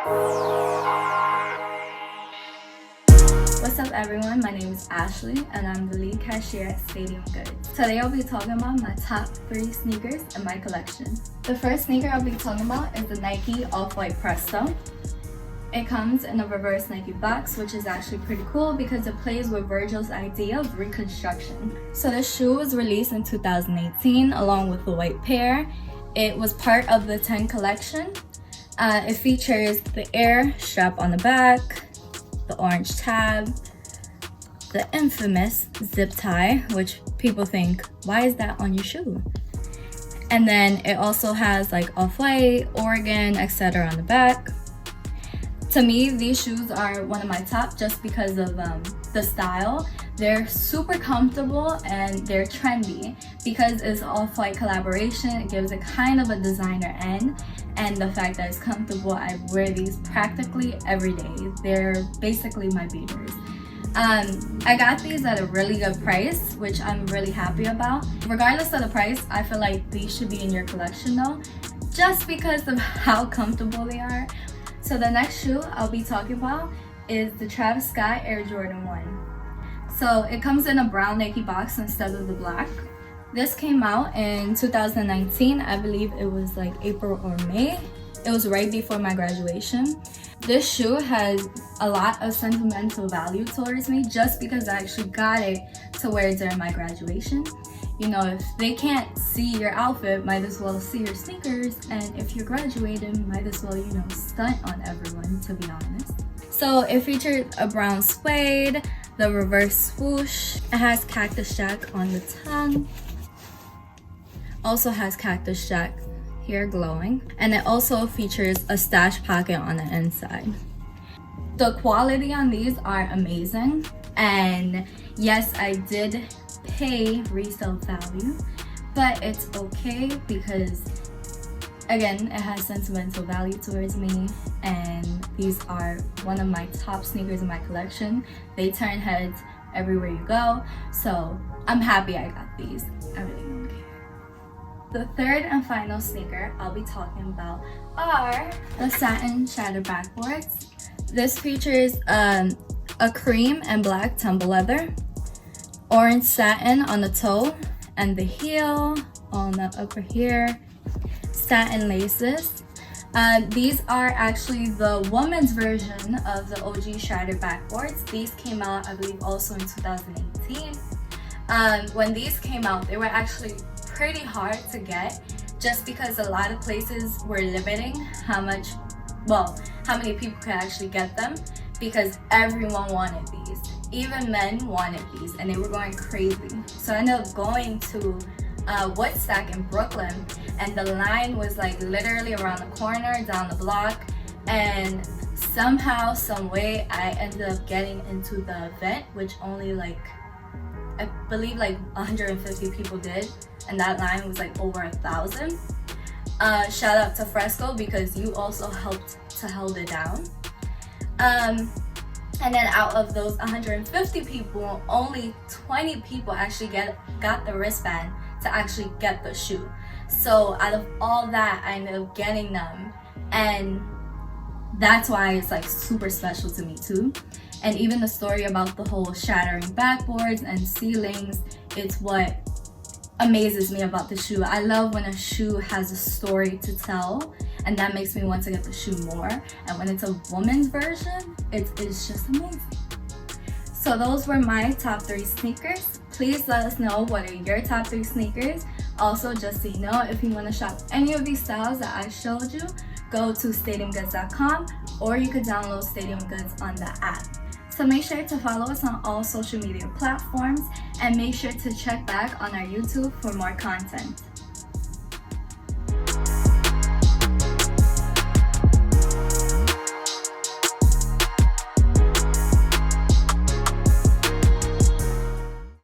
What's up everyone, my name is Ashley and I'm the lead cashier at Stadium Goods. Today I'll be talking about my top 3 sneakers in my collection. The first sneaker I'll be talking about is the Nike Off-White Presto. It comes in a reverse Nike box, which is actually pretty cool because it plays with Virgil's idea of reconstruction. So this shoe was released in 2018 along with the white pair. It was part of the 10 collection. It features the Air strap on the back, the orange tab, the infamous zip tie, which people think, why is that on your shoe? And then it also has like Off-White, Oregon, etc. on the back. To me, these shoes are one of my top just because of the style. They're super comfortable and they're trendy. Because it's Off-White collaboration, it gives it kind of a designer end. And the fact that it's comfortable, I wear these practically every day. They're basically my beaters. I got these at a really good price, which I'm really happy about. Regardless of the price, I feel like these should be in your collection though, just because of how comfortable they are. So the next shoe I'll be talking about is the Travis Scott Air Jordan 1. So it comes in a brown Nike box instead of the black. This came out in 2019, I believe it was like April or May. It was right before my graduation. This shoe has a lot of sentimental value towards me just because I actually got it to wear during my graduation. You know, if they can't see your outfit, might as well see your sneakers. And if you're graduating, might as well, you know, stunt on everyone, to be honest. So it featured a brown suede, the reverse swoosh. It has Cactus Jack on the tongue. Also has Cactus Jack here glowing. And it also features a stash pocket on the inside. The quality on these are amazing. And yes, I did pay resale value, but it's okay because again, it has sentimental value towards me, and these are one of my top sneakers in my collection. They turn heads everywhere you go, so I'm happy I got these. I really don't care. The third and final sneaker I'll be talking about are the Satin Shatter Backboards. This features a cream and black tumble leather, orange satin on the toe and the heel on the upper here, satin laces. These are actually the woman's version of the OG Shattered Backboards. These came out, I believe, also in 2018. When these came out, they were actually pretty hard to get just because a lot of places were limiting how many people could actually get them because everyone wanted these. Even men wanted these and they were going crazy. So I ended up going to Woodstock in Brooklyn, and the line was like literally around the corner down the block, and somehow, some way, I ended up getting into the event, which only like, I believe like 150 people did, and that line was like over 1,000. Shout out to Presto because you also helped to hold it down. And then out of those 150 people, only 20 people actually got the wristband to actually get the shoe. So out of all that, I ended up getting them. And that's why it's like super special to me too. And even the story about the whole shattering backboards and ceilings, it's what amazes me about the shoe. I love when a shoe has a story to tell, and that makes me want to get the shoe more. And when it's a woman's version, it's just amazing. So those were my top 3 sneakers. Please let us know what are your top 3 sneakers. Also, just so you know, if you want to shop any of these styles that I showed you, go to stadiumgoods.com, or you could download Stadium Goods on the app. So make sure to follow us on all social media platforms, and make sure to check back on our YouTube for more content.